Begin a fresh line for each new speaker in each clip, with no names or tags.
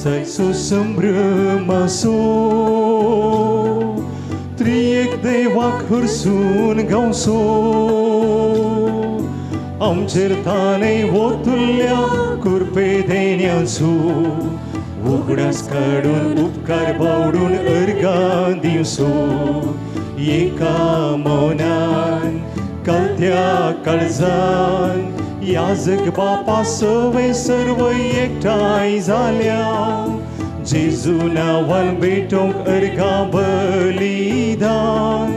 Să-i संभ्रमासो त्रिएक देवाक हरसून गावसो आमचेर ताणे वतुल्ल्या कुरपे देण्याचो उगडास काडून उपकार बावडून अर्गां दिवसो एका मौनान कलत्या काळजान याजक बापा सवे सर्व एकठांय जाल्या जेजू नांवान बेटोंक अर्गां बलिदान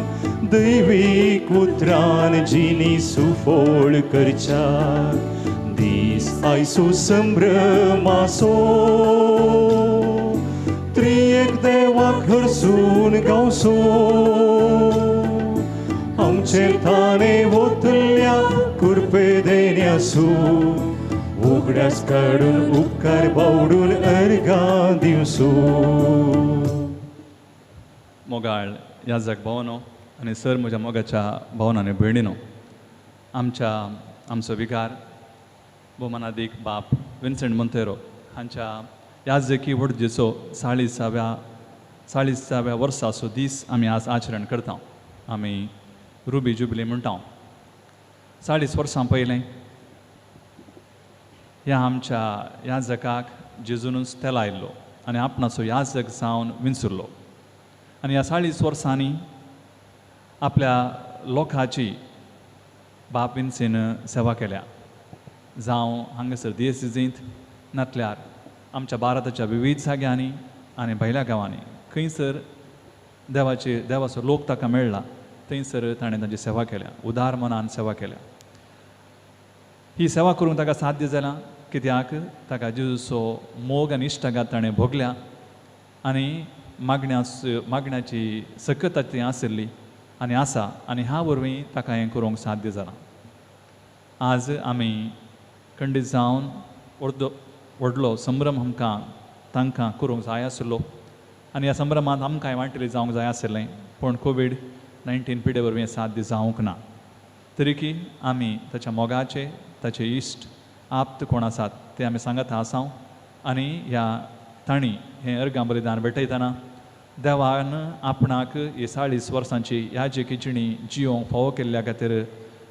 दैवीक उतरान जिनी सुफोळ करच्याक दीस आयसो संभ्रमासो त्रिएक देवाक हरसून गावसो आमचेर ताणे वतल्या कुरपे देण्यासो उगडास काडून उपकार बावडून अर्गां दिवसो.
मोगाळ याजक भावनो आनी सर म्हज्या मोगाच्या भावन आनी भयणीनो आमचो विकार भोवमानादीक बाप विन्सेंट मोंतेरो हांच्या याजकी वडजेचो 40व्या वर्साचो दीस आमी आज आचरण करता. आमी रुबी जुबिली म्हणटा. 40 वर्सां पयलें ह्या आमच्या याजकाक जेजूनच तेल आयिल्लो आनी आपणाचो याजक जावन विंचुरलो आनी ह्या 40 वर्सांनी आपल्या लोकांची बाप विन्सेन सेवा केल्या. जावं हांगासर दियेसीजींत नातल्यार आमच्या भारताच्या विविध जाग्यांनी आनी भायल्या गांवांनी खंयसर देवाचो लोक ताका मेळ्ळा थंयसर ताणें तांची सेवा केल्या. उदार मनान सेवा केल्या. ही सेवा करूंक ताका साध्य जालां कित्याक ताका जेजूचो मोग आनी इश्टागात ताणें भोगल्या आनी मागण्याची सकत ती आशिल्ली आनी आसा आनी ह्या वरवीं ताका हें करूंक साध्य जालां. आज आमी खंडीत जावन व्हडलो संभ्रम तांकां करूंक जाय आशिल्लो आनी ह्या संभ्रमांत आमकांय वांटेली जावंक जाय आशिल्लें पूण कोवीड-19 पिडे वरवीं साध्य जावंक ना. तरीकी आमी ताच्या मोगाचे ताचे इश्ट आप्त कोण आसात ते आमी सांगत आसां आनी ह्या तांणी हें अर्गां बलिदान भेटयतना देवान आपणाक ही 40 वर्सांची याजकी जिणी जियोंक फावो केल्ल्या खातीर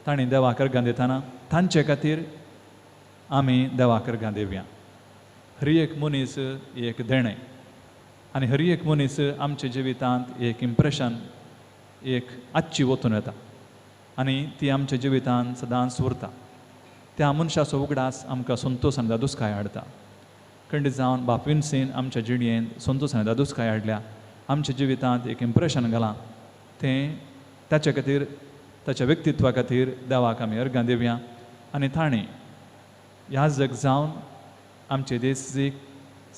तांणी देवाक अर्गां दितना तांचे खातीर आमी देवाक अर्गां दिवया. हर एक मनीस एक देणें आनी हर एक मनीस आमच्या जिवितांत एक इम्प्रेशन एक आजची वतून येता आनी ती आमच्या जिवितांत सदांच उरता. त्या मनशाचो उगडास आमकां संतोश आनी दादोसकाय हाडटा. खंडीत जावन बाप विन्सेन आमच्या जिणयेंत संतोश आनी दादोसकाय हाडल्या. आमच्या जिवितांत एक इम्प्रेशन घालां तें ताचे खातीर ताच्या व्यक्तित्वा खातीर देवाक आमी अर्गां दिवया आनी ताणें याजक जावन आमचे देशीक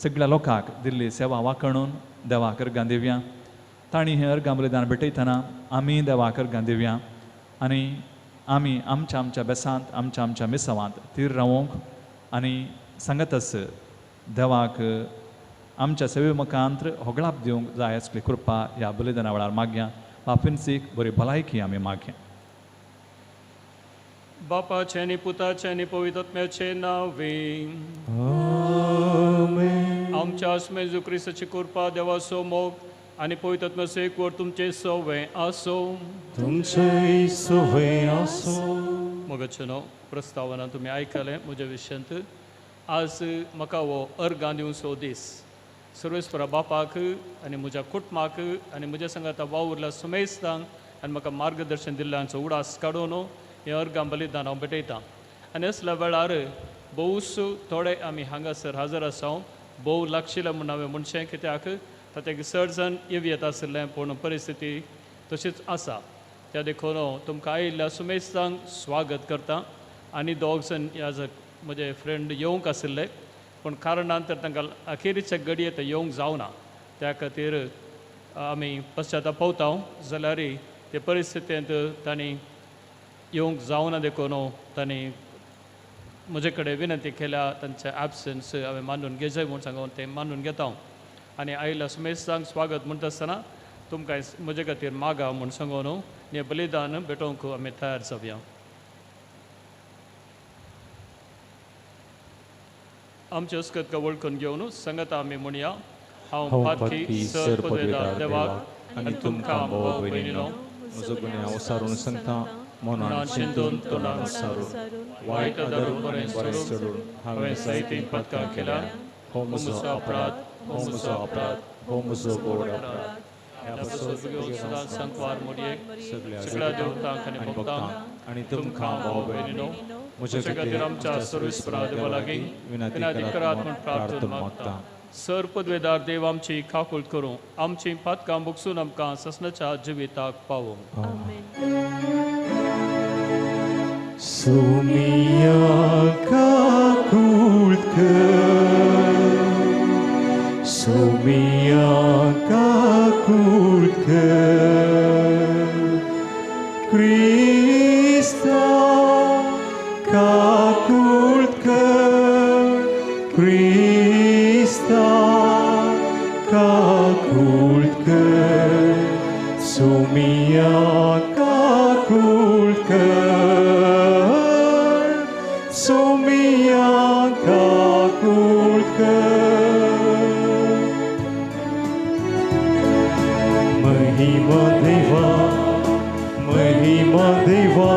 सगळ्या लोकांक दिल्ली सेवा वाखणून देवाक अर्गां दिवया. तांणी हें अर्गां बलिदान भेटयतना आमी देवाक अर्गां दिवया आनी आमी आमच्या बेसांत आमच्या मिसावांत तीर रावूंक आनी सांगतच देवाक आमच्या सेवे मुखांत होगळाप दिवंक जाय आसली कृपा ह्या बलिदाना वेळार मागया. बापिन्सीक बरी भलायकी आमी मागया.
बापाचे आनी पुताचे आनी पवित्रात्म्याचे नांवे आमच्या आस्मे जेजू क्रिस्ताची कृपा देवाचो मोग आनी पवित्रात्म्याचो एकवट तुमचे सवे आसो.
तुमचे सवे आसो.
मोगाचे न्हू प्रस्तावना तुमी आयकलें म्हज्या विशयांत. आज म्हाका हो अर्गां दिवचो दीस सर्वेस्परा बापाक आनी म्हज्या कुटुंबाक आनी म्हज्या सांगात वावुरल्या सुमेस्तांक आनी म्हाका मार्गदर्शन दिल्ल्यांचो उडास काडून हें अर्गां बलिदान हांव भेटयतां. आनी असल्या वेळार भोवूच थोडे आमी हांगासर हजर आसा. भोव लागशिल्ले म्हूण हांवें म्हणचें कित्याक ताका सर्जन येवयत आशिल्लें पूण परिस्थिती तशीच आसा. त्या देखून तुमकां आयिल्ल्या सुमेस्तांक स्वागत करता. आनी दोग जण याजक म्हजे फ्रेंड येवंक आशिल्ले पूण कारणांतर तांकां अखेरीच्या घडये ते येवंक जावना. त्या खातीर आमी पश्चातापवता जाल्यार ते परिस्थितींत तांणी येवंक जावना देखून तांणी म्हजे कडेन विनंती केल्या तांचे एबसन्स हांवें मानून घेजय म्हूण सांगून तें मानून घेता. आनी आयिल्ल्या सुमेस्तांक स्वागत म्हणटा आसतना तुमकां म्हजे खातीर मागा म्हूण सांगून हें बलिदान भेटोवंक आमी तयार जावया. आमचे अस्कत वळखून घेवन संगत आमी म्हणया
हांव
हांव
पातकी
पातकी
सर
पदवेदार देवाक
आनी तुमकां भाव भयणीनो म्हजो गुन्यांव ओसारून सांगता मनान चिंतून तोंडान ओसारून वायट धरून बरें चडून हांवें जायतीं पदकां केल्या हो म्हजो अपराध हो म्हजो अपराध हो म्हजो गोड अपराध ह्या
सदां संकवार मोडये सगळ्या देवतांक आनी भक्तांक
आनी तुमकां भाव भयणीनो म्हजे
खातीर आमच्या सर्वेस्परा देवा लागीं विनंती करात म्हूण प्रार्थना मागता सर पदवेदार देव आमची खाकुळट करूं आमची पातकां बुगसून आमकां ससनाच्या जिविताक पावों
सोमिया काकुळट कर सोमिया काकुळट कर क्रिस्ता काकुळट कर क्रिस्ता काकुळट कर सोमिया काकुळट कर सोमिया काकुळट कर महिमा देवा महिमा देवा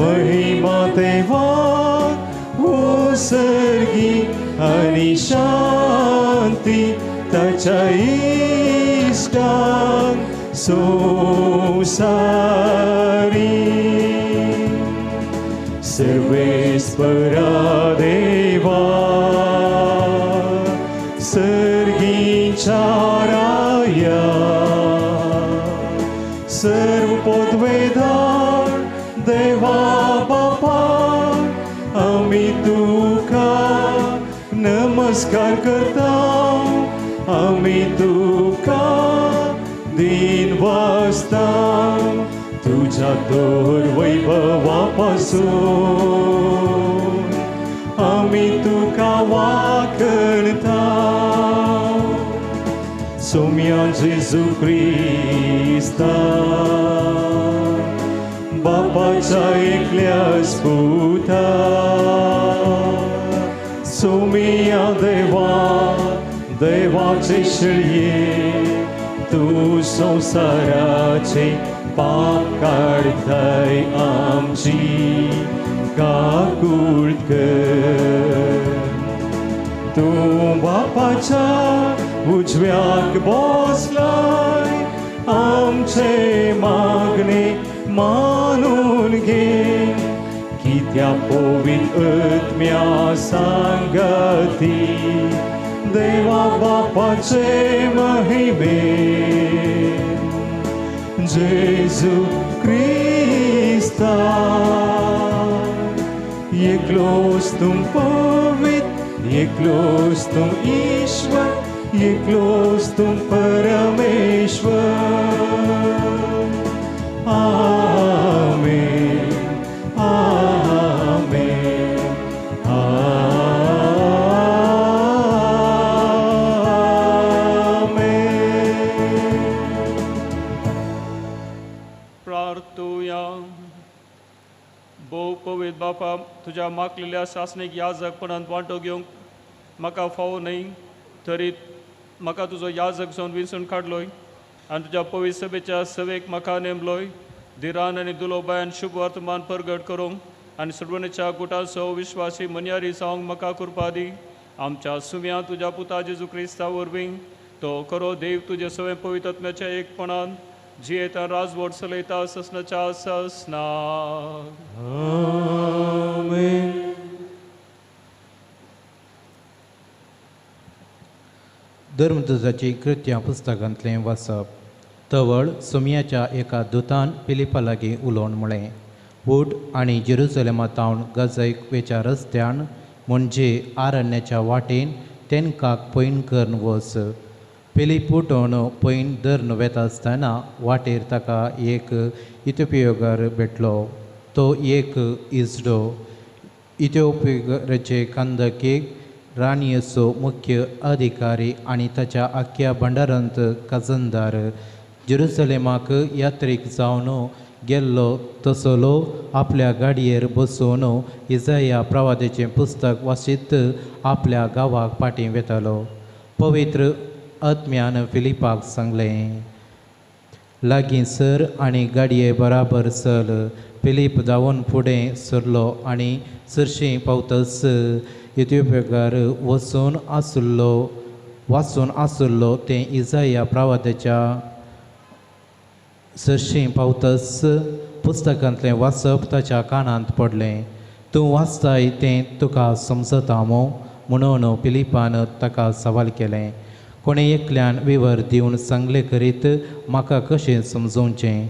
महिमा देवा उसर्गी आणि शांती ताच्या इष्टांक सोसारी सर्वेस्परा देवा सर्गीच्या राया सर्व पदवेदार देवा बापा आम्ही तुका नमस्कार करता आम्ही तुका दिन वाजता तुझ्या दोर वैभवापासून आम्ही तुका वाकणता सोम्या जेजू क्रिस्ता बापाच्या एकल्या स्पुता सोमिया देवा देवाचे शिळये तू संसाराचे पाप काढताय आमची काकुळट कर तू बापाच्या उजव्याक बसलाय आमचे मागणे मानून घे कित्या पवित्र आत्म्या सांगती देवा बापाचे महिमे जेजू क्रिस्ता एकलोस तुम पवित्र एकलोस तुम ईश्वर एकलोस तुम परमेश्वर आमेन आमेन आमेन
प्रार्थुया भोव पवित्र बापा तुज्या मागलेल्या शासनीक याजकपणांत वांटो घेवंक म्हाका फावो न्हय तरी म्हाका तुजो याजक जावन विंचून काडलोय आनी तुज्या पवित्र सभेच्या सवेक म्हाका नेमलोय धिरान आनी दुलोबायान शुभ वर्तमान परगट करूंक आनी सडवणेच्या गुटाचो विश्वासी मन्यारी जावंक म्हाका कृपा दी आमच्या सुम्या तुज्या पुता जेजू क्रिस्ता वरवीं तो खरो देव तुजे सवे पवित्र आत्म्याच्या एकपणान जियेता राजवट चलयता ससनाच्या ससना
आमेन
धर्मदूताची कृत्यां पुस्तकांतलें वाचप तवळ सुमयाच्या एका दुतान फिलिपा लागीं उलोवन म्हळें उठ आनी जेरुसलेमांतावन गजैक वेच्या रस्त्यान म्हणजे आरण्याच्या वाटेन तेंकाक पयन करून वच फिलीप उठोवन पयन धरून वेता आसतना वाटेर ताका एक इथियोपियकार भेटलो तो एक इजडो इथियोपियकाचे कंदकेक राणयेचो मुख्य अधिकारी आनी ताच्या आख्या भंडारांत खजनदार जेरुसलेमाक यात्रेक जावन गेल्लो तसलो आपल्या गाडयेर बसून इजाया प्रवादेचें पुस्तक वाचीत आपल्या गांवाक पाटी वेतालो. पवित्र आत्म्यान फिलिपाक सांगलें, लागीं सर आनी गाडये बराबर चल. फिलीप धांवन फुडें सरलो आनी चरशीं पावतच इथियोपियाकार वाचून आसुल्लो तें इजाया प्रवादाच्या चरशीं पावतच पुस्तकांतलें वाचप ताच्या कानांत पडलें. तूं वाचताय तें तुका समजता म्हणून फिलिपान ताका सवाल केलें. कोणे एकल्यान विवर दिवन सांगले करीत म्हाका कशें समजोवचें?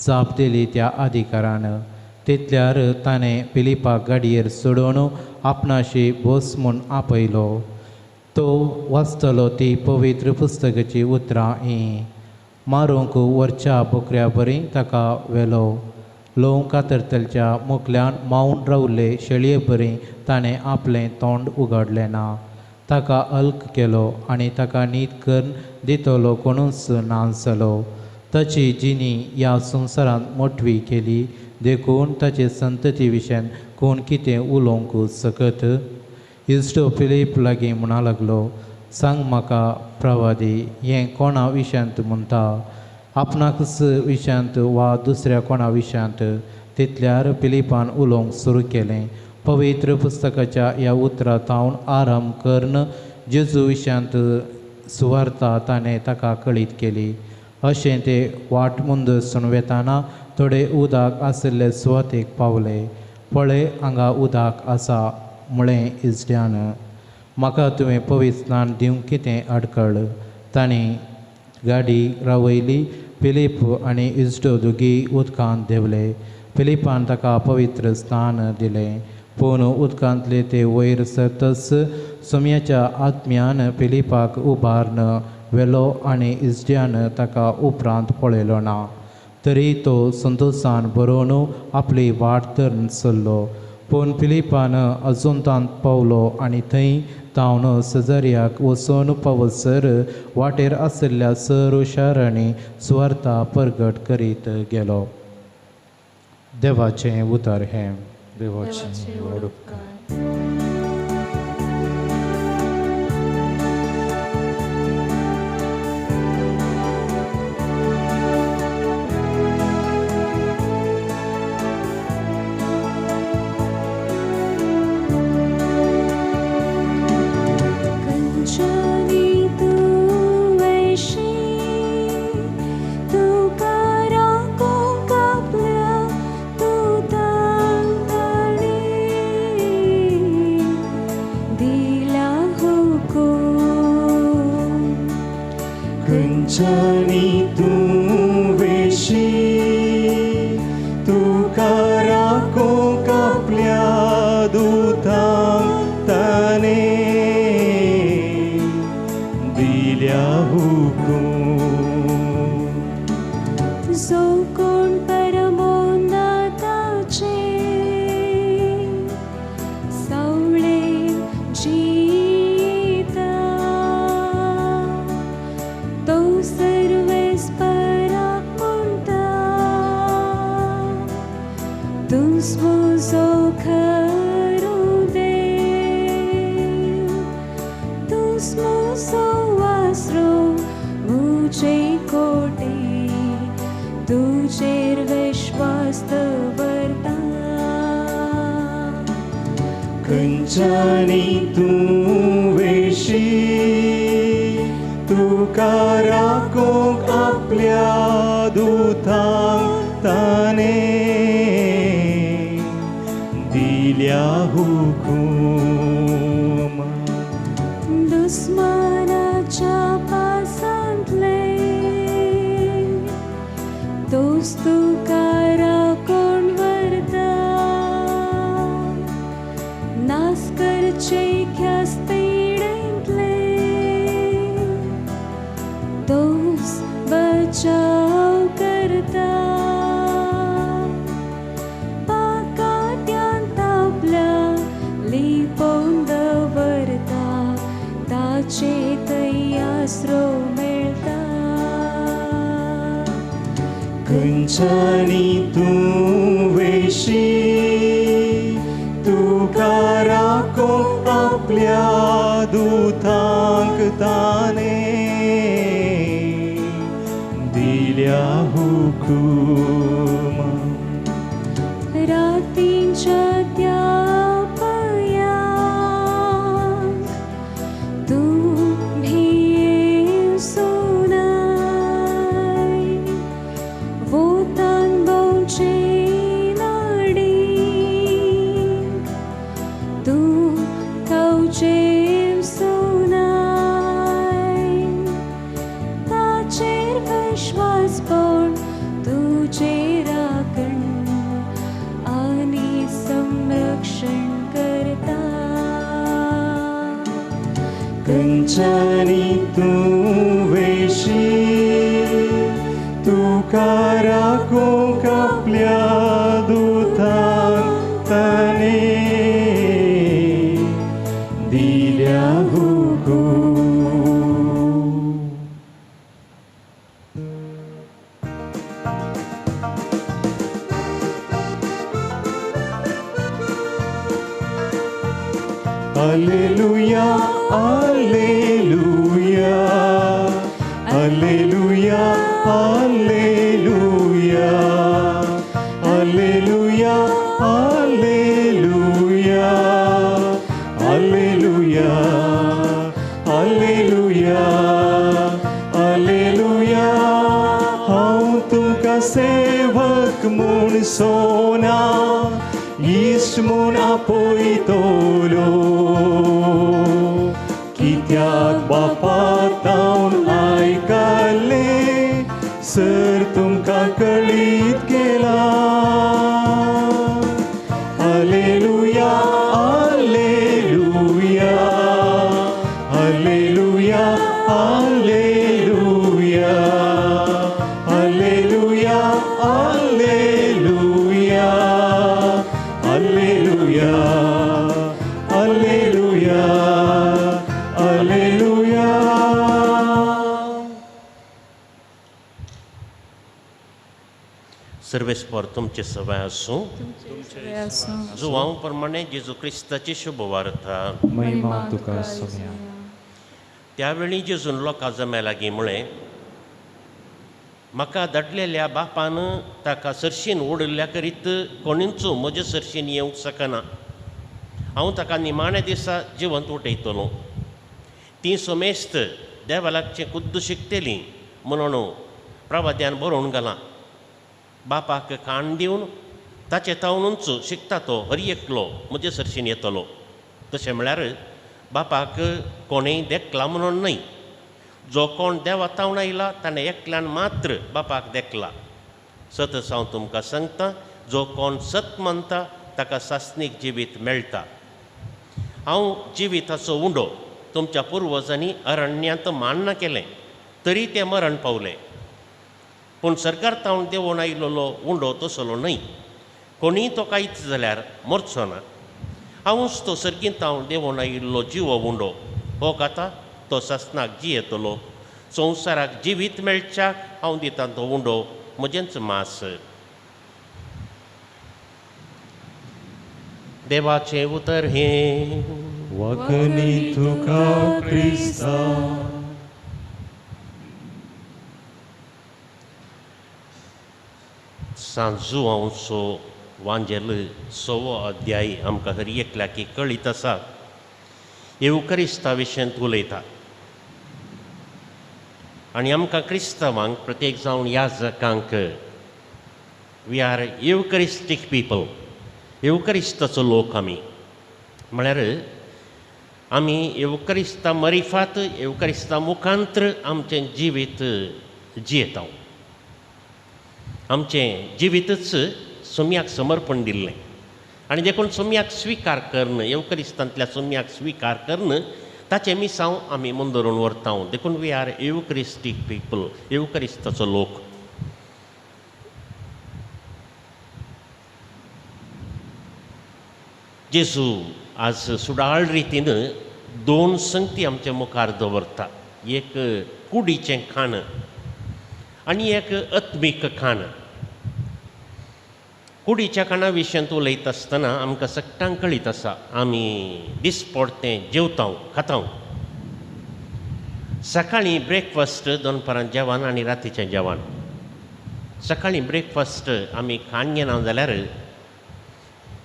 जाप दिली त्या अधिकारान. तितल्यार ताणें फिलिपाक गाडयेर सोडून आपणाशी बस म्हूण आपयलो. तो वाचतलो ती पवित्र पुस्तकाची उतरां मारूंक वरच्या बोकऱ्या बरी ताका व्हेलो. लोव कातरतलच्या मुखल्यान मावून रावले शेळये बरी ताणें आपलें तोंड उगडलें ना. ताका अल्क केलो आनी ताका न्हीद करून दितलो कोणूच नासलो. ताची जिणी ह्या संवसारांत मोठवी केली देखून ताचे संतती विशयान कोण कितें उलोवंक सकत. इश्टो फिलीप लागीं म्हणा लागलो, सांग म्हाका प्रवादी, हें कोणा विशयांत म्हणटा? आपणाकच विशयांत वा दुसऱ्या कोणा विशयांत? तितल्यार फिलिपान उलोवंक सुरू केलें. पवित्र पुस्तकाच्या ह्या उतरांतावन आरंभ करून जेजू विशयांत सुवार्ता ताणें ताका कळीत केली. अशें ते वाट मुंदसून वेताना थोडे उदक आशिल्ले सुवातेक पावले. पळय, हांगा उदक आसा म्हळें इश्ट्यान. म्हाका तुवें पवित्र स्नान दिवंक कितें आडकळ? ताणीं गाडी रावयली. फिलीप आनी इश्टो दोगी उदकांत देंवले. फिलिपान ताका पवित्र स्नान दिलें. पूण उदकांतले ते वयर सरतच सुमयाच्या आत्म्यान फिलिपाक उबारून व्हेलो आनी इश्ट्यान ताका उपरांत पळयलो ना. तरी तो संतोशान बरोवन आपली वाट धरून चल्लो. पूण फिलिपान अजून तांत पावलो आनी थंय तावन सजारियाक वचून पावसर वाटेर आशिल्ल्या सर शारांनी सुवार्ता परगट करीत गेलो. देवाचें उतर हें.
देवाची व्हड उपकार.
खंयच्यानी तूं वेशी तुका राखोंक आपल्या दुतांक ताणें दिल्या हुकूम.
दुस्मानाच्या पासांतले तोच तुका राखून व्हरता. नास करचे ख्यास्तेडेंतले तोच बचाव करता.
दूताने दिल्या हुकूम
रातींच्या त्या पयाक तूं भियेवचो नाय वोतान भोंवचे नाडीक तूं खावचेवचो नाय ताचेर विश्वास पण तुजे राखण आनी संरक्षण करता
कंचानी तूं वेशी तुका राखूंक आपल्या दुतांताने दिल्या हुकूम Alleluia, Alleluia, Alleluia, Alleluia, Alleluia, Alleluia, Alleluia, Alleluia, Alleluia. हांव तुमकां सेवक म्हूण सोना इश्ट म्हूण आपयतलो कित्याक बापातावन आयकल्लें सर तुमकां कळीत केला Alleluia, Alleluia, Alleluia, Alleluia, Alleluia, Alleluia, Alleluia, Alleluia, Alleluia.
सर्वेस्पर तुमचे सवय आसूं जुवांव प्रमाणे जेजू क्रिस्ताची शुभ वार्ता
महिमा तुका सोम्या.
त्यावेळी जेजून लोकां जम्या लागीं म्हळें म्हाका धाडलेल्या बापान ताका सरशीन ओडल्या करीत कोणींचो म्हजे सरशीन येवंक शकना. हांव ताका निमाण्या दिसा जिवंत उठयतलो. ती सोमेस्त देवालागचें कुद्द शिकतली म्हणून प्रवाद्यान बरोवन घालां. बापाक काण दिवन ताचे तावनूच शिकता तो हर एकलो म्हजे सरशीन येतलो. तशें म्हळ्यार बापाक कोणेंय देखला म्हणून न्हय. जो कोण देवा तावन आयला ताणें एकल्यान मात्र बापाक देखला. सतच हांव तुमकां सांगता जो कोण सत मानता ताका सासणीक जिवीत मेळटा. हांव जिविताचो उंडो तुमच्या पुर्वजांनी अरण्यांत मान्न केलें तरी ते मरण पावले. पूण सरकार तावन देंवून आयिल्लो उंडो तसलो न्हय. कोणीय तो कांयच जाल्यार मरचो ना. हांवूच तो सर्गीन तावन देंवून आयिल्लो जिवो उंडो. हो खाता तो सासणाक जियेतलो. संवसाराक जिवीत मेळच्याक हांव दितां तो उंडो म्हजेंच मास. देवाचें उतर हें
वखणी तुका क्रिस्ता
सांजू हांवचो वांजेल 6वो अध्याय आमकां हर एकल्याकी कळीत आसा. येवकरिस्ता विशयांत उलयता आनी आमकां क्रिस्तांवांक प्रत्येक जावन याजकांक वी आर येवकरिस्टीक पीपल. येवकरिस्ताचो लोक आमी. म्हळ्यार आमी येवकरिस्ता मरिफात येवकरिस्ता मुखांत्र आमचें जिवीत जियेता. आमचें जिवीतच सोम्याक समर्पण दिल्लें आनी देखून सोम्याक स्विकार करन येवकरिस्तांतल्या सोम्याक स्विकार करन ताचें मिसांव आमी मुंदरून व्हरता. देखून वी आर येवकरिस्टीक पीपल. येवकरिस्ताचो लोक. जेजू आज सुडाळ रितीन 2 संगती आमच्या मुखार दवरता. एक कुडीचें खाण आनी एक आत्मीक खाण. कुडीच्या खाणा विशयांत उलयत आसतना आमकां सगळ्यांक कळीत आसा आमी दिसपडटें जेवता खाता. सकाळी ब्रेकफास्ट दनपारां जेवण आनी रातीचें जेवण. सकाळी ब्रेकफास्ट आमी खाण घेना जाल्यार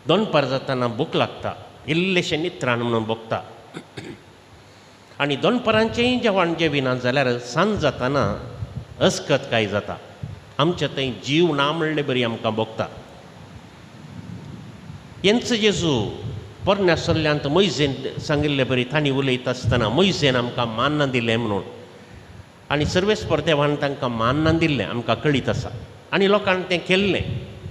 दनपार जाताना भूक लागता, इल्लेशें नित्राण म्हणून भोगता. आनी दनपारांचेंय जेवण जेविना जाल्यार सांज जाताना अस्कतकाय जाता. आमच्या थंय जीव ना म्हणले बरी आमकां भोगता. हेंच जेजू पोरण्या सल्ल्यांत मोइजेन सांगिल्ले बरी तांणी उलयता आसतना मोइजेन आमकां मान्ना दिलें म्हणून. आनी सर्वेस्पर देवान तांकां मान्ना दिल्लें आमकां कळीत आसा. आनी लोकांनी तें केल्लें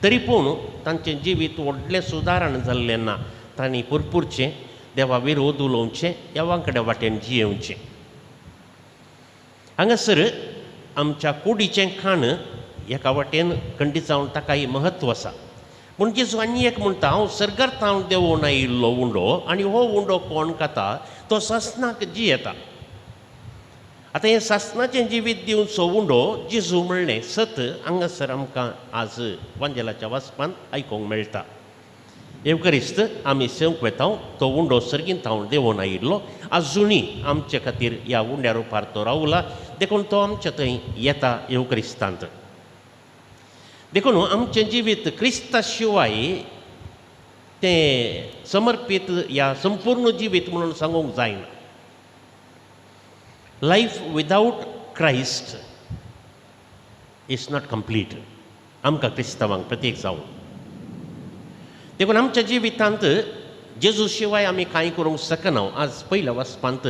तरी पूण तांचें जिवीत व्हडलें सुदारण जाल्लें ना. तांणी पुरपुरचें, देवा विरोध उलोवचें, देवा कडेन वाटेन जियेवचें. हांगासर आमच्या कुडीचें खाण एका वाटेन खंडीत जावन ताकाय महत्व आसा. पूण जेजू आनी एक म्हणटा, हांव सर्गार्थ हांव देंवोवन आयिल्लो उंडो आनी हो उंडो कोण खाता तो सासनाक जियेता. आतां हें सासनाचें जिवीत दिवचो उंडो जेजू म्हणलें सत हांगासर आमकां आज वांजेलाच्या वाचपान आयकूंक मेळटा. एवकरिस्त आमी सेवंक वेता, तो उंडो सर्गींत हांव देंवोवन आयिल्लो आजुनी आमचे खातीर ह्या उंड्या रुपार तो रावला. देखून तो आमच्या थंय येता एवकरिस्तांत. देखून आमचें जिवीत क्रिस्ता शिवाय तें समर्पीत ह्या संपूर्ण जिवीत म्हणून सांगूंक जायना. Life without Christ is not complete आमकां क्रिस्तांवांक प्रत्येक जावन. देखून आमच्या जिवितांत जेजू शिवाय आमी कांय करूंक शकना. आज पयल्या वचपांत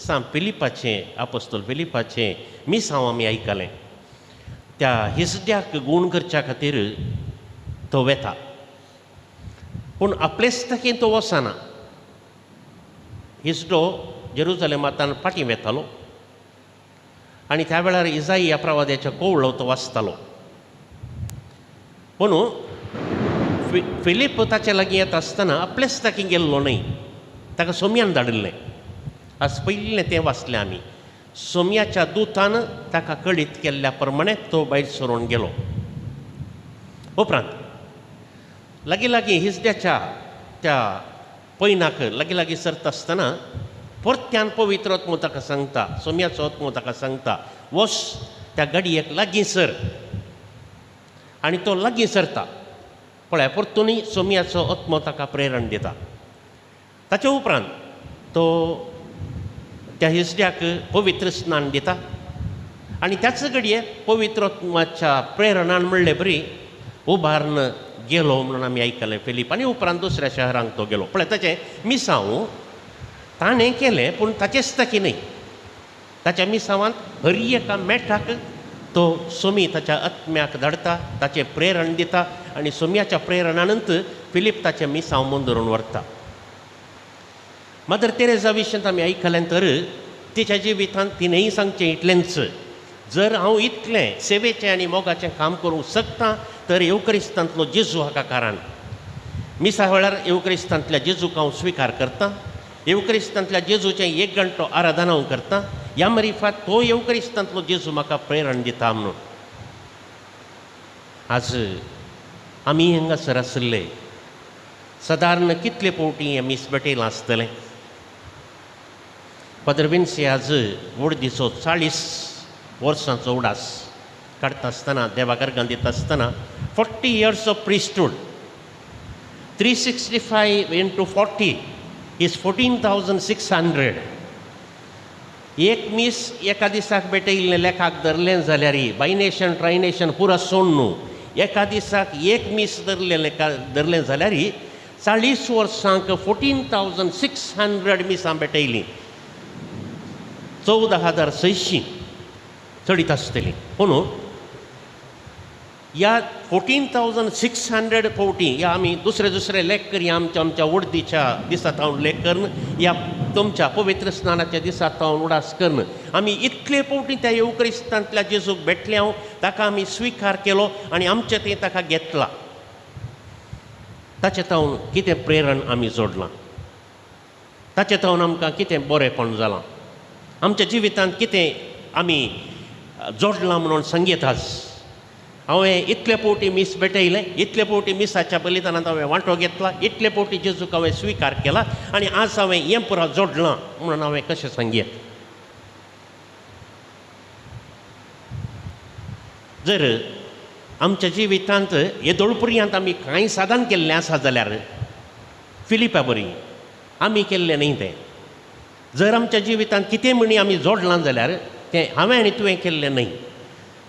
सांत फिलिपाचें आपोस्तोल फिलिपाचें मिसांव आमी आयकलें. त्या हिसड्याक गूण करच्या खातीर तो वेता, पूण आपलेच ताकी तो वचना. हिसडो जेरुजलेमांतल्यान फाटीं वेतालो आनी त्या वेळार इजाइया प्रवाद्याच्या कवळो तो वाचतालो. पूण फिलीप ताचे लागीं येता आसतना आपलेच ताकी गेल्लो न्हय, ताका सोम्यान धाडिल्लें. आज पयलीं तें वाचलें आमी. सोम्याच्या दुतान ताका कळीत केल्ल्या प्रमाणे तो भायर सरून गेलो. उपरांत लागीं लागीं हिसड्याच्या त्या पैनाक लागीं लागीं सरता आसतना परत्यान पवित्र आत्मो ताका सांगता, सोम्याचो आत्मो ताका सांगता, वच त्या गाडयेक लागीं सर. आनी तो लागीं सरता. पळय, परतूनय सोम्याचो आत्मो ताका प्रेरण दिता. ताचे उपरांत तो त्या हिसड्याक पवित्र स्नान दिता आनी त्याच घडये पवित्र आत्म्याच्या प्रेरणान म्हणलें बरी उबारन गेलो म्हणून आमी आयकलें फिलीप. आनी उपरांत दुसऱ्या शहरांक तो गेलो. पळय, ताचें मिसांव ताणें केलें पूण ताचेच ताकी न्हय. ताच्या मिसांवांत हर एका मेठाक तो सोमी ताच्या आत्म्याक धाडटा, ताचें प्रेरण दिता आनी सोम्याच्या प्रेरणानंत फिलीप ताचें मिसांव मुंदरून व्हरता. मदर तेरेजा विशयांत आमी आयकलें तर तिच्या जिवितांत तिणेंय सांगचें इतलेंच, जर हांव इतलें सेवेचें आनी मोगाचें काम करूंक शकता तर एवकरिस्तांतलो जेजू हाका कारण. मिसा वेळार एवकरिस्तांतल्या जेजूक हांव स्विकार करतां. एवकरिस्तांतल्या जेजूचें 1 घंटो आराधना हांव करतां. ह्या मरिफात तो एवकरिस्तांतलो जेजू म्हाका प्रेरण दिता म्हणून. आज आमी हांगासर आसले सादारण कितले फावटी हें मीस भेटयलां आसतलें. फादर विन्सी आज व्हडदीचो 40 वर्सांचो उडास काडटा आसतना, देवाक अर्गां दिता आसतना 40 years ऑफ प्रिस्टूड, 365 into 40 is 14,600. एक मीस एका दिसाक भेटयिल्लें लेखाक धरलें जाल्यार बाय नेशन ट्रायनेशन पुरा सोड न्हू, एका दिसाक एक मीस धरलें जाल्यार 40 वर्सांक 14,600 मिसां भेटयलीं. 14,600 चडीत आसतलीं. पूण ह्या 14,600 फावटी ह्या आमी दुसरे लेख करया. आमच्या व्हडदीच्या दिसांत हांव लेख करन, ह्या तुमच्या पवित्र स्नानाच्या दिसांत हांव उडास करन, आमी इतले फावटी त्या एवकरिस्तांतल्या जेजूक भेटले, हांव ताका आमी स्विकार केलो आनी आमचें तें ताका घेतलां. ताचे तावन कितें प्रेरण आमी जोडलां, ताचे तावन आमकां कितें बरेंपण जालां, आमच्या जिवितांत कितें आमी जोडलां म्हणून सांगीत आज. हांवें इतले फावटी मीस भेटयलें, इतले फावटी मिसाच्या बलिदानांत हांवें वांटो घेतला, इतले फावटी जेजूक हांवें स्विकार केला आनी आज हांवें हें पुरो जोडलां म्हणून हांवें कशें सांगयें. जर आमच्या जिवितांत येदोळ पर्यंत आमी कांय साधन केल्लें आसा जाल्यार फिलिपा बरी आमी केल्लें न्ही तें. जर आमच्या जिवितांत कितें म्हणी आमी जोडलां जाल्यार तें हांवें आनी तुवें केल्लें न्ही.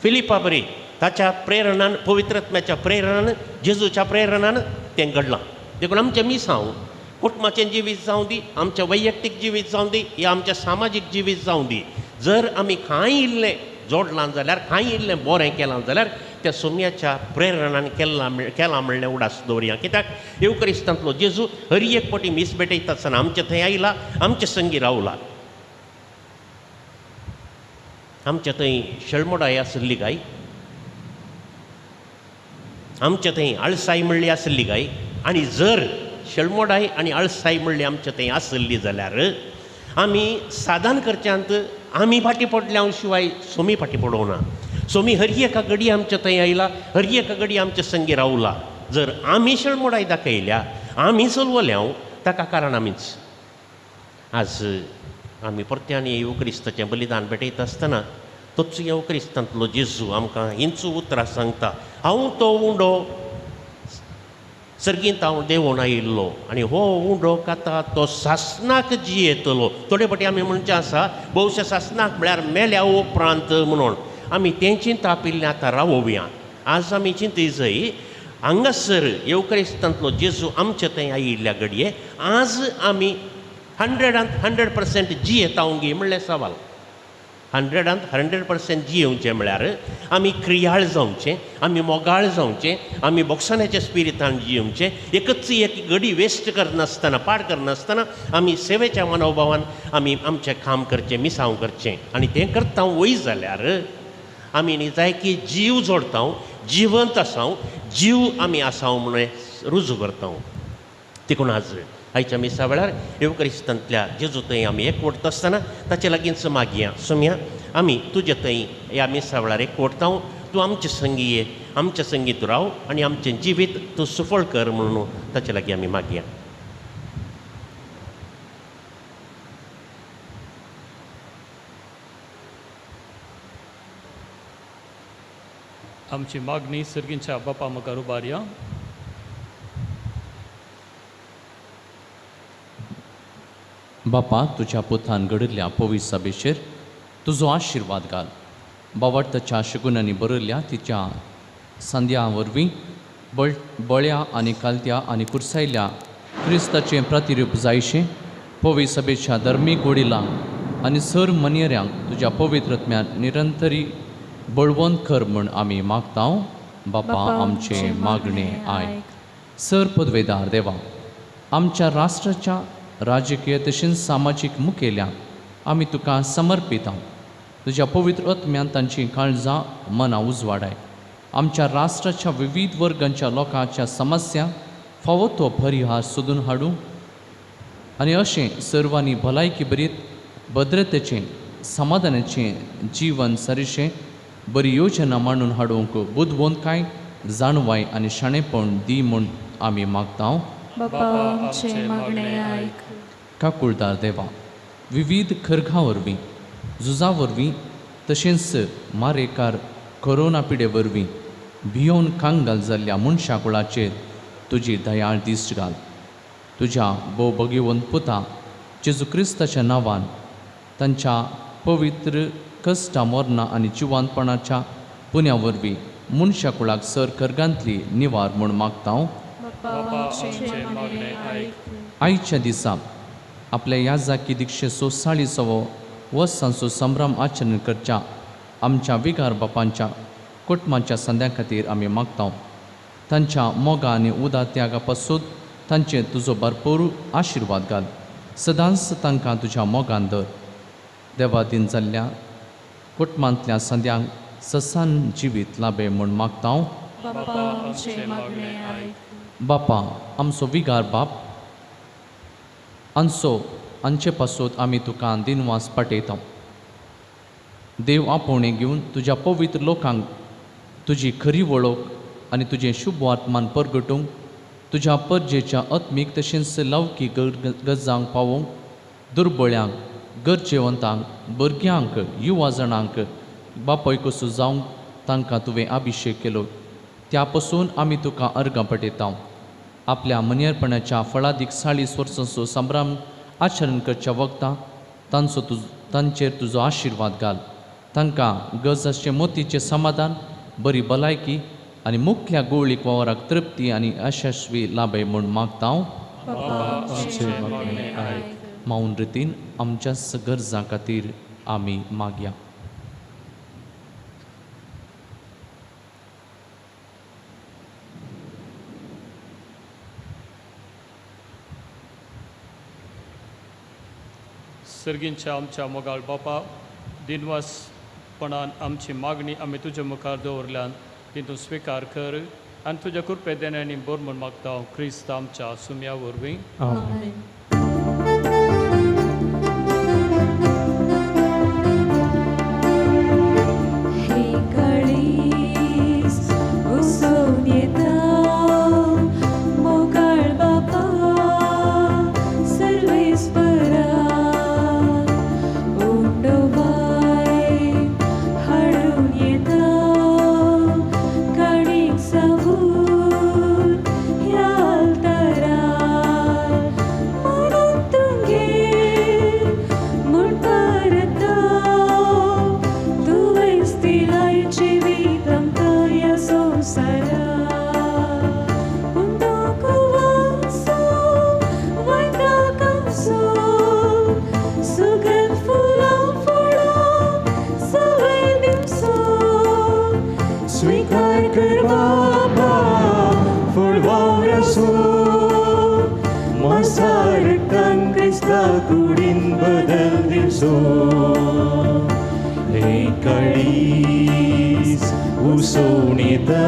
फिलिपा बरी ताच्या प्रेरणान, पवित्रात्म्याच्या प्रेरणान, जेजूच्या प्रेरणान तें घडलां. देखून आमचें मिसांव कुटुंबाचें जिवीत जावं दी, आमचें वैयक्तीक जिवीत जावं दी, या आमचें सामाजीक जिवीत जावं दी, जर आमी कांय इल्लें जोडलां जाल्यार, कांय इल्लें बरें केलां जाल्यार त्या सोम्याच्या प्रेरणान केलां म्हणलें उडास दवरया. कित्याक येवकरिस्तांतलो जेजू हर एक फावटी मीस भेटयता आसतना आमचे थंय आयला, आमचे संगी रावला. आमच्या थंय शळमोडाय आसली काय, आमच्या थंय आळसाय म्हणली आसली काय, आनी जर शळमोडाय आनी आळसाय म्हणली आमच्या थंय आसली जाल्यार आमी साधन करच्यांत आमी फाटीं पडल्या शिवाय सोमी फाटीं पडोवना. सोमी हर एका घडी आमच्या थंय आयला, हर एका घडी आमचे संगी रावला. जर आमी शळमोडाय दाखयल्या, आमी चलवल्या, ताका कारण आमीच. आज आमी परत्यांनी येवक्रिस्ताचें बलिदान भेटयता आसतना तोच येवक्रिस्तांतलो जेजू आमकां हिंचू उतरां सांगता, हांव तो उंडो सर्गींत हांव देंवोन आयिल्लो आनी हो उंडो खाता तो सासनाक जियेतलो. थोडे फावटी आमी म्हणचें आसा भोवशे सासनाक म्हळ्यार मेल्या उपरांत म्हणून. आमी तें चिंत आपिल्लें आतां रावोवया. आज आमी चिंतय जंय हांगासर येवक्रिस्तांतलो जेजू आमचे थंय आयिल्ल्या घडये आज आमी 100% जियेतावंगी म्हणलें सवाल. 100% जियेवचें म्हळ्यार आमी क्रियाळ जावचें, आमी मोगाळ जावचें, आमी बोगसण्याच्या स्पिरितान जियेवचें. एकच एक घडी वेस्ट करनासतना, पाड करनासतना आमी सेवेच्या मनोभावान आमी आमचें काम करचें, मिसांव करचें. आनी तें करता वय जाल्यार आमी न्ही जाय की जीव जोडता, जिवंत आसांव, जीव आमी आसांव म्हणून रुजू करता. देखून आज आयच्या मिसा वेळार येवक्रिस्तांतल्या जेजू थंय आमी एकवटता आसतना ताचे लागींच मागया, सोम्या आमी तुजे थंय ह्या मिसा वेळार एकवटता. तूं आमचे संगी ये, आमच्या संगी तूं राव आनी आमचें जिवीत तूं सुफळ कर म्हणून ताचे लागीं आमी मागया.
आमची मागणी सर्गींच्या बापा मुखार उबारया.
बापा, तुज्या पुतान घडिल्ल्या पवित्र सभेचेर तुजो आशिर्वाद घाल. बावडताच्या शगुनांनी बरयल्ल्या तिच्या संद्या वरवीं बळ्या आनी कालत्या आनी कुरसायल्या क्रिस्ताचें प्रतिरूप जायशें पवित्र सभेच्या धर्मीक वडिलांक आनी सर मनेऱ्यांक तुज्या पवित्रत्म्यान निरंतरी बळवंत कर म्हूण आमी मागतांव. बापा, आमचे मागणे आयक. सर पदवेदार देवा, आमच्या राष्ट्राच्या राजकीय तशेंच सामाजीक मुखेल्यांक आमी तुका समर्पिता. तुज्या पवित्र आत्म्यान तांची काळजां मनां उजवाडाय. आमच्या राष्ट्राच्या विविध वर्गांच्या लोकांच्या समस्यांक फावो तो परिहार सोदून हाडूं आनी अशें सर्वांनी भलायकी बरीत भद्रतेचें समाधानाचें जीवन सरीशें बरी योजना मांडून हाडूंक बुदवंतकाय, जाणवाय आनी शाणेपण दी म्हूण आमी मागतांव. काकुळदार देवा, विविध खरगां वरवीं, झुजा वरवीं तशेंच मारेकार कोरोना पिडे वरवीं भियोन कांगाल जाल्ल्या मनशा कुळाचेर तुजी दयाळ दिश्ट घाल. तुज्या भोव भगिवंत पुता जेजू क्रिस्ताच्या नांवान तांच्या पवित्र कश्टां, मरणां आनी जिवंतपणाच्या पुण्या वरवीं मनशा कुळाक सर खरगांतली निवार म्हूण मागतांव. आयच्या दिसा आपल्या याजाकी दिक्षेचो 40वो वर्सांचो संभ्रम आचरण करच्या आमच्या विगार बापांच्या कुटुंबाच्या संद्या खातीर आमी मागतांव. तांच्या मोगा आनी उदा त्यागा पासून तांचे तुजो भरपूर आशिर्वाद घाल. सदांच तांकां तुज्या मोगान धर. देवादीन जाल्ल्या कुटुंबांतल्या संद्यांक ससान जिवीत लाभे म्हूण मागतांव. बापा, आमचो विगार बाप, हांचे पासून आमी तुका दिनवास पाटयता. देव आपोवणे घेवन तुज्या पवित्र लोकांक तुजी खरी वळख आनी तुजें शुभ वर्तमान परगटूंक तुज्या परजेच्या आत्मीक तशेंच लौकीक गरजांक पावोवंक दुर्बळ्यांक, गरजेवंतांक, भुरग्यांक, युवा जाणांक बापाय कसो जावंक तांकां तुवें अभिशेक केलो त्या पासून आमी तुका अर्गां पटयता आपल्या मनियरपणाच्या फळादीक 40 वर्सांचो संभ्रम आचरण करच्या वखदां तांचेर तुजो आशिर्वाद घाल तांकां गजाचे मोतीचें समाधान बरी भलायकी आनी मुख्या गोळीक वावराक तृप्ती आनी यशस्वी लाभय म्हूण मागता
आमचे मागणे आयक.
मौन रितीन आमच्या गरजां खातीर आमी मागया.
सर्गींच्या आमच्या मोगाळ बापा दिनवासपणान आमची मागणी आमी तुज्या मुखार दवरल्यान ती तूं स्विकार कर आनी तुज्या कृपे देण्यानी बोर म्हूण मागता क्रिस्त आमच्या सुम्या वरवीं.
आमेन.
हे काळीज उसळून येता मोगाळ बापा सर्वेस्परा उंडोबाय हाडून येता काणीक सावून ह्या आल्तारार म्हणून तुगे म्हूण परता तुवें स्थिराय जिवीत आमकां ह्या संवसारात उंडोक वासो वैताग आमचो सुगंध फुलां फळां सवय दिवचो
स्वीकार कर बाबा फळवावर असो मासार क्रिस्ता कुडीन बदल दिवचो हे काळीज उसळून येता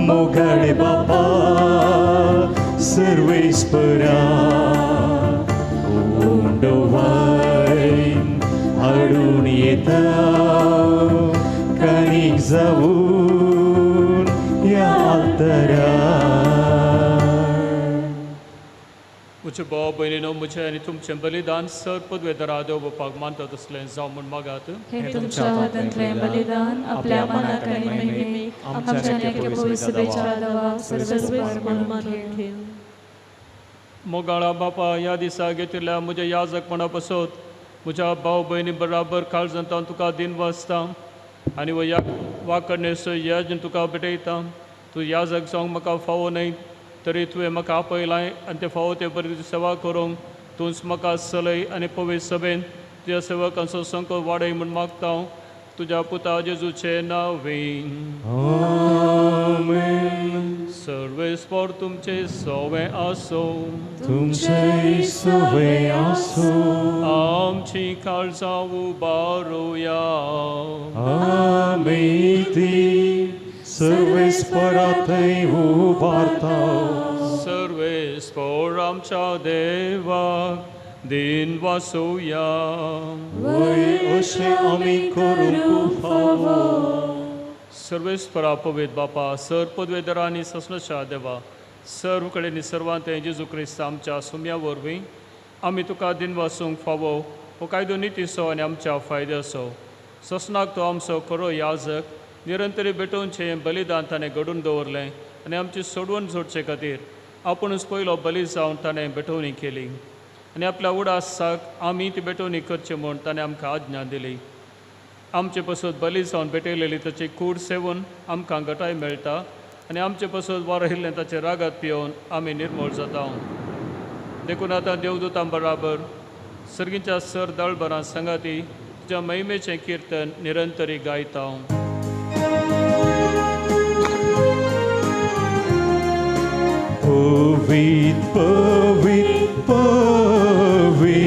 मोगाळे बापा सर्वेस्परा उंडोवाय हाडून येता काणीक जावून ह्या आल्तारार.
म्हज्या भाव भयणीनो म्हजें आनी तुमचें बलिदान सर पदवेदारा देव बापाक मानता तसलें जावं म्हूण मागात.
हे तुमच्या हातांतलें बलिदान आपल्या मनाक आनी महिमेक आमच्या नेके पवित्र बेचारा सर्वेस्पर म्हणून मानून घेव.
मोगाळा बापा ह्या दिसा घेतिल्ल्या म्हज्या याजकपणा पासत म्हज्या भाव भयणी बराबर काळजांत हांव तुका दिन वाचता आनी ह्या वाकडणेचो यज्ञ तुका भेटयता. तूं याजक जावंक म्हाका फावो न्हय तरी तुवें म्हाका आपयलां आनी ते फावो ते बरी सेवा करूंक तूंच म्हाका चलय आनी पवित्र सभेन तुज्या सेवकांचो संख्य वाडय म्हूण मागता तुज्या पुता जेजूचे नांवें.
आमेन.
सर्वेस्पर तुमचे सवे आसो
तुमचे सवय आसो
आमची काळजां उबारुया.
आमी ती सर्वेस्परा थंय उबारता
सर्वेस्पर आमच्या देवाक दिन वासुया.
वय अशें आमी करूंक फावो.
सर्वेस्परा पवित्र बापा सर पदवेदरा आनी ससनशा देवा सर्व कडेन सर्वांत जेजू क्रिस्त आमच्या सुम्या वरवीं आमी तुका दिन वासूंक फावो हो कायदो नितीसो आनी आमच्या फायद्याचो. ससनाक तो आमचो खरो याजक निरंतरी भेटोवचें बलिदान ताणें घडून दवरलें आनी आमची सोडवण जोडचे खातीर आपुणूच पयलो बली जावन ताणें भेटवणी केली आनी आपल्या उडासाक आमी ती भेटवणी करची म्हूण ताणें आमकां आज्ञा दिली. आमचे पासून बली जावन भेटयलेली ताची कूड सेवन आमकां घटाय मेळटा आनी आमचे पासून वारयिल्लें ताचे रागात पियोवन आमी निर्मळ जाता. देखून आतां देवदूतां बराबर सर्गीच्या सर दळबरां संगाती तुज्या महिमेचें किर्तन निरंतरी गायता.
पवित्र पवित्र पवित्र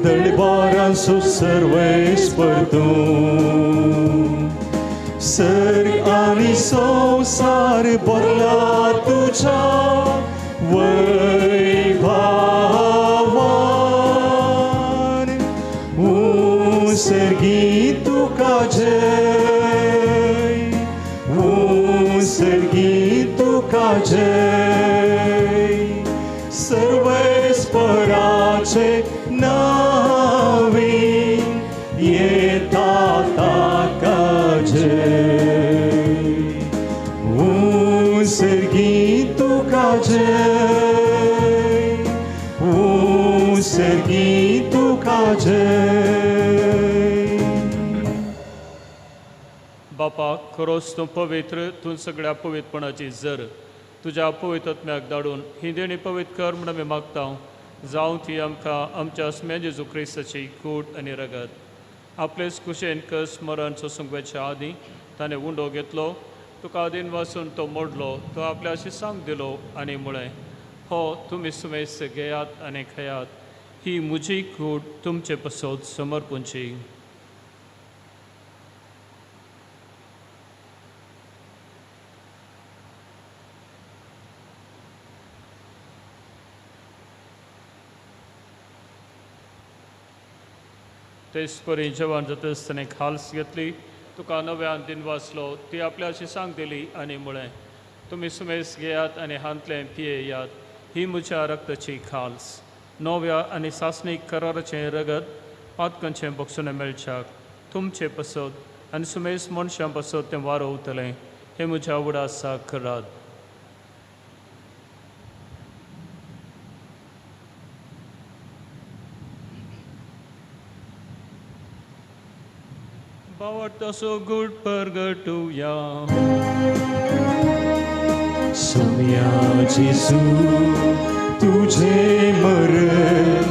दळबारांचो सर्वेस्पर तूं सर्ग आनी संवसार भरला तुज्या वैभवान सर्गी तुका जय सर्गी तुका जय सर्वेस्पराचे नावी येता ताका सर्गी तुका जय, सर्गी तुका जय.
बापा खरोच तूं पवित्र, तूं सगळ्या पवित्रपणाची जर तुज्या पवित्रत्म्याक धाडून ही देणी पवित्र कर म्हूण आमी मागता. जावं ती आमकां आमच्या अस्म्या जेजू क्रिस्ताची कूड आनी रगत. आपलेच कुशेन कस मरण सोंसुंकच्या आदीं ताणें उंडो घेतलो, तुका आदीन वाचून तो मोडलो, तो आपल्या शिसांक दिलो आनी म्हळें, हो तुमी सुमेस घेयात आनी खयात, ही म्हजी कूड तुमचे पसत समर्पूंची. तेच परी जेवण जाता आसतना खाल्स घेतली, तुका नव्यान दिन वाचलो, ती आपल्या शिसांक दिली आनी म्हळें, तुमी सुमेस घेयात आनी हांतलें पियेयात, ही म्हज्या रक्ताची खाल्स. नव्या आनी सासणीक कराराचें रगत पातकांचें बक्षण मेळच्याक तुमचे पसत आनी सुमेस मनशां पसत तें वारोवतलें, हें म्हज्या उडासा करात. बावटसो गुड परगटुया.
सोम्या जेजू तुझे मरण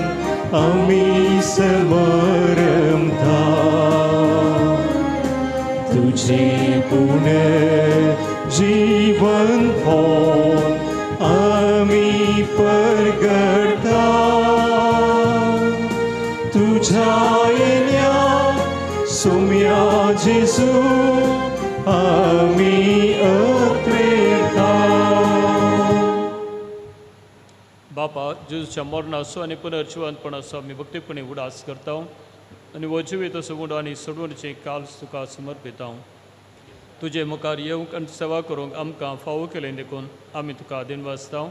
आम्ही समरमता, तुझे पुण्य जीवन होऊन आम्ही परगटता. तुझ्या येण्या सोम्या जेजू आम्ही अत्रेता.
बापा जेजूच्या मरणाचो आनी पुनर्जिवंतपणाचो आमी भक्तीपणी उडास करता आनी हो जिवीत असो उडो आनी सोडवणेचें काल्स तुका समर्पिता. तुजे मुखार येवंक आनी सेवा करूंक आमकां फावो केलें देखून आमी तुका आदीन वाचता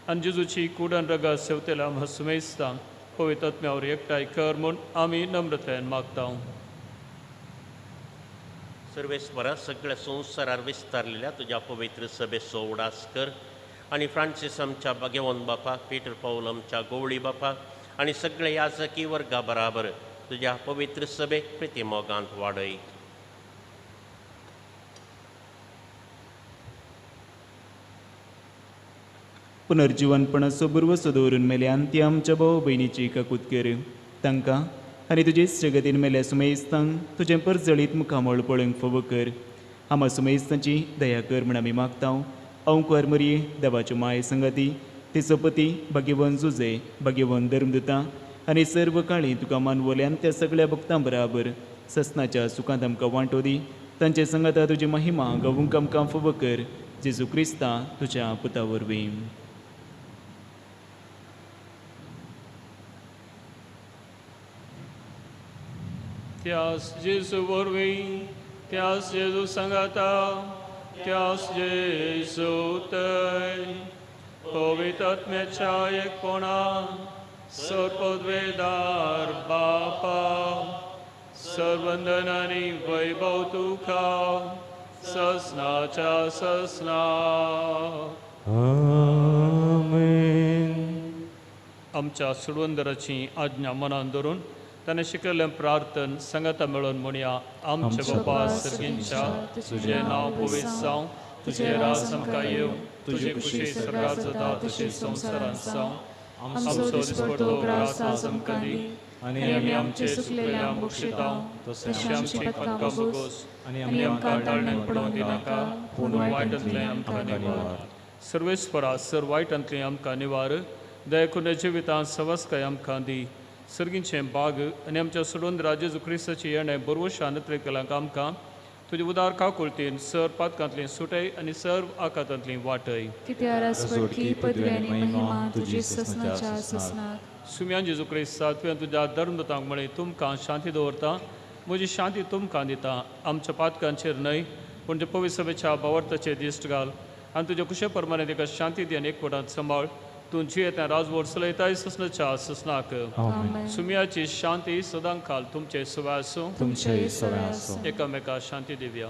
आनी जेजूची कुडन रगत सेवतेल्या आमकां सुमेस्ता पवित्र आत्म्यावर एकठांय कर म्हूण आमी नम्रतायेन मागता.
सर्वेस्परा सगळ्या संवसारार विस्तारलेल्या तुझ्या पवित्र सभेचो उडास कर आनी फ्रांसीस आमच्या भाग्यवान बापाक, पीटर पाऊल आमच्या गोवळी बापाक आनी सगळे याजकी वर्गा बराबर तुझ्या पवित्र सभेक प्रिती मोगांत वाडय.
पुनर्जीवनपणाचो बुरवसो दवरून मेल्यान ती आमच्या भाव भयणीची काकूत कर. तांकां आनी तुजे जगतीन मेल्या सुमेस्तांक तुजें परजळीत मुखामळ पळोवंक फावो कर. आमा सुमेस्तांची दया कर म्हूण आमी मागता. अंकुर मरये देवाच्यो माय संगती, तिचो पती भाग्यवान जुजे, भाग्यवान धर्मदुता आनी सर्व काळी तुका मानवल्यान त्या सगळ्या भक्तां बराबर ससनाच्या सुखांत आमकां वांटो दी. तांचे संगता तुजी महिमा गावूंक आमकां फावो कर. जेजू क्रिस्ता तुज्या पुता वरवीं.
त्यास जेजू वरवीं, त्यास जेजू सांगाता, त्यास जेजू तय पवित्र आत्म्याच्या एकपणान सर्वोद्वेदार बापा, सर्वंदन आनी वैभव तुका ससनाच्या ससना.
आमेन.
आमच्या सुडवंदराची आज्ञा मनान धरून ताणें शिकयल्लें प्रार्थन संगता मेळोन म्हणया. आमचे बापा सर्गींच्या, तुजें नांव पवित्र जावं, तुजें राज आमकां येवं, तुजी खुशी स्वर्गांत जाता तशी संवसारांत जावं. आमचो दिसपडटो ग्रास आज आमकां दी आनी आमी आमचे चुकलेल्यांक बक्षिता तशें आमची पातकां बगोस आनी आमकां टाळण्यान पडोवंक दिनाका, पूण वायटांतलें आमकां निवार. सर्वेस्परा सर वायटांतलें आमकां निवार. दया करून जिवितांत सवस्काय आमकां दी. सर्गींचें बाग आनी आमच्या सोडून जेजू क्रिस्ताची येणें बरोवशान केल्यांक आमकां तुजे उदार काकुळतीन सर पातकांतली सुटय आनी सर्व आकांतांतली वाटय. सुम्यान जेजू क्रिस्ता तुवें तुज्या धर्मदूतांक म्हळें, तुमकां शांती दवरता, म्हजी शांती तुमकां दिता. आमच्या पातकांचेर न्हय पूण ते पवित्र सभेच्या बावर्ताचेर दिश्ट घाल आनी तुज्या कुशे प्रमाणे ताका शांती दी आनी एकवटांत सांबाळ. तूं जियेता राजवट चलयताय ससनाच्या ससनाक. सुम्याची शांती सदां काल तुमचे सुवाय आसूं. एकामेका शांती दिवया.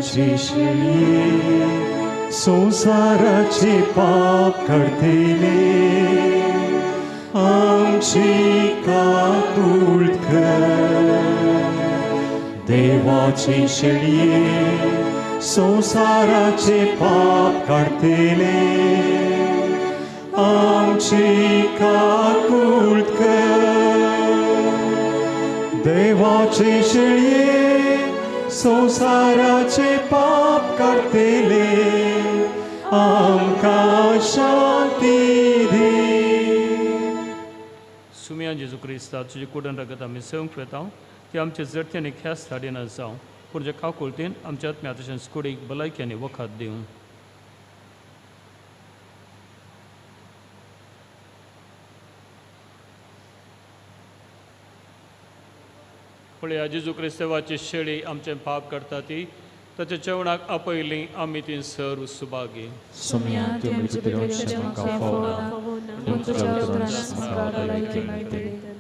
देवाची शिळी संसाराचे पाप काढतेले आमची काकूळट कर देवाची शिळी संसाराचे पाप काढतेले आमची काकूळट कर देवाचे शिळये संसाराचे पाप काढतेले आमकां शांती दी
सुमिया जेजू क्रिस्ता तुझे कुडन रगत आमी संक वेता ती आमचे जडत्यानी ख्यास धाडिना जावं पूण जे काकुळतेन आमच्या आत्म्या तशेंच कुडीक भलायक्यानी वखद दिवं पळया जेजू क्रिस्तावाची शेळी आमचे पाप करता ती ताच्या जेवणाक आपयली आमी ती sir Subhagi
Somia tu mi piroce manca fora, non tu trans manca laiki maitele.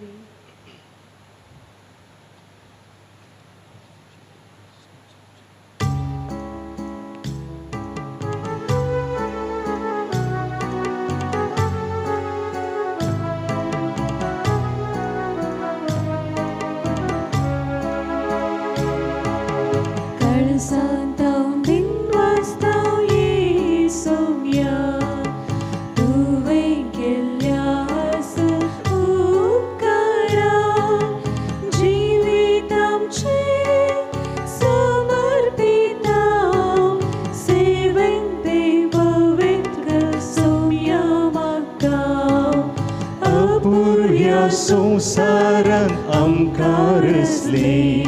संसारान आमकां रचली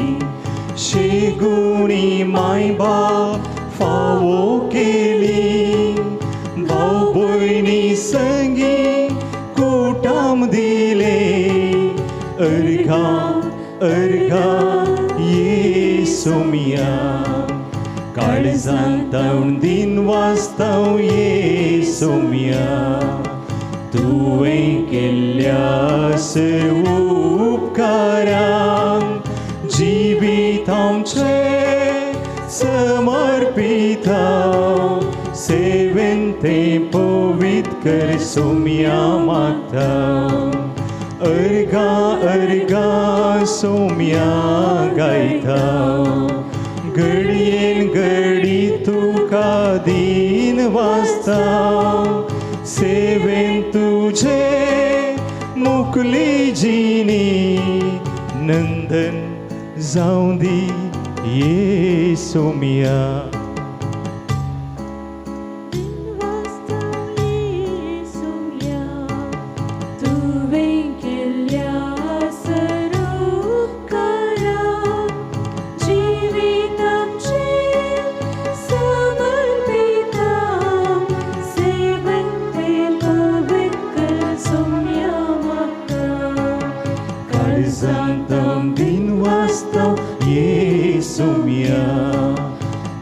शेगुणी माय बाप फावो केली भाव भयणी संगी कुटाम दिले अर्घा अर्घा ये सोमिया काळजान तावन दिन वाचताव ये सोमिया तुवें केल्ल्या सर्व उपकारांक जिवीत आमचें समर्पीत हांव सेवेन तें पवित्र कर सोमिया मागता अर्घा अर्घा सोमिया गायता घडयेन घडी तुका दिन वाचता सेवेन तुझे मुकली जिनी नंदन जाऊं दी ये सोमिया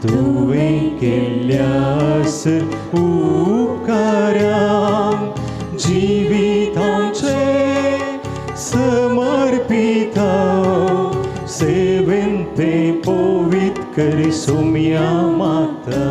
तुवें केल्ल्या सर्व उपकारांक जिवीत आमचें समर्पीत हांव सेवेन तें पवित्र कर सोमिया मागता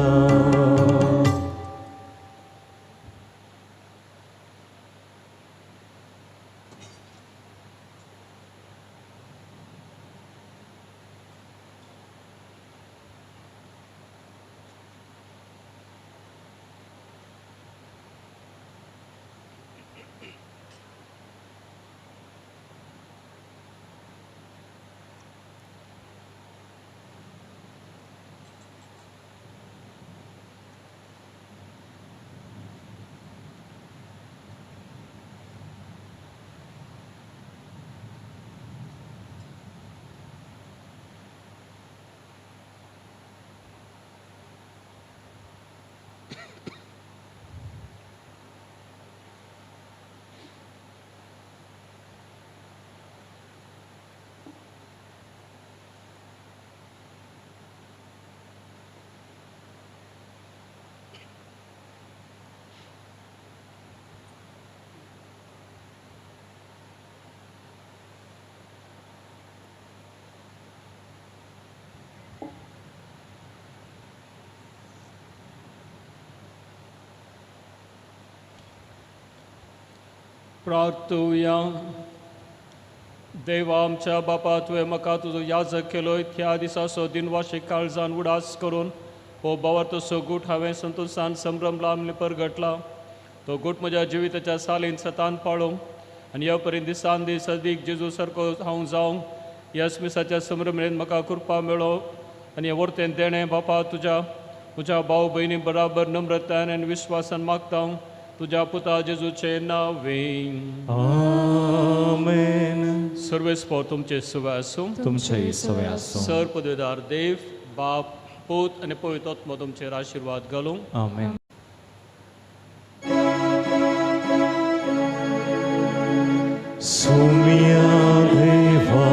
प्रार्थुया. देवा आमच्या बापा तुवें म्हाका तुजो याजक केलोय त्या दिसाचो दिनवाशीक काळजान उडास करून हो बावार्थोसो गूट हांवें संतोशान संभ्रम लांबले परगटला. तो गूट म्हज्या जिविताच्या सालीन सतान पाळूं आनी ह्या पर्यंत दिसान दीस अदीक जेजू सारको हांव जावं ह्या स्मिसाच्या संभ्रमेन म्हाका कृपा मेळो आनी हें वर्तें देणें बापा तुज्या भाव भयणी बराबर नम्रतायेन आनी विश्वासान मागता तुज्या पुता जेजूचे नांवें.
आमेन.
सर्वेस्पर तुमचे सवय आसूं.
तुमचेही सवय आसूं.
सर पदवेदार देव बाप पूत आनी पवित्र आत्मा तुमचेर आशिर्वाद घालूं.
आमेन.
सुमिया देवा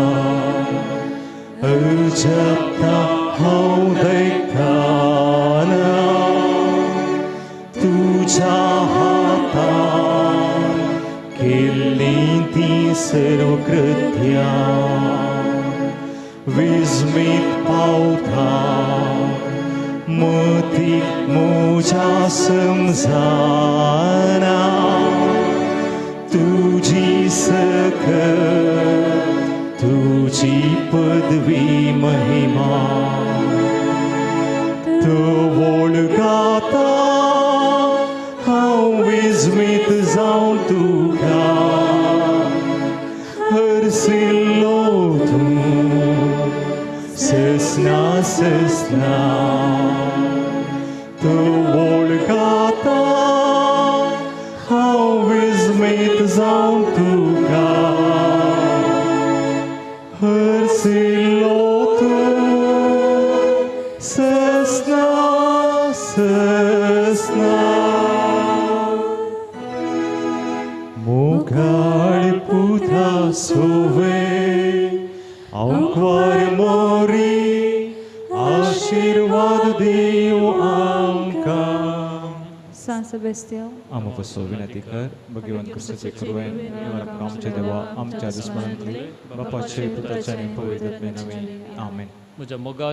अजता हांव देखताना तुझ्या हातान केल्लीं तीं सर्व कृत्यां विस्मीत पावता मती म्हज्या समजाना तुझी सकल तुझी पदवी महिमा तवळ गाता हांव विस्मीत जावन तुका हरसिल्लो तूं ससना ससना तवळ गाता हांव विस्मीत जावन तुका हरसिल्लो तूं ससना ससना मोगाळ पुता सोवे आंकवार मोरी आशीर्वाद देव आमकां.
San Sebastião,
आम पसो विनंती कर भगवान कृष्णाचे करुवेन आमच्या देवा आमच्या दुश्मनांतले बापाचे पुताचे आणि पवित्र आत्म्याचे नावे. आमेन.
म्हज्या मोगा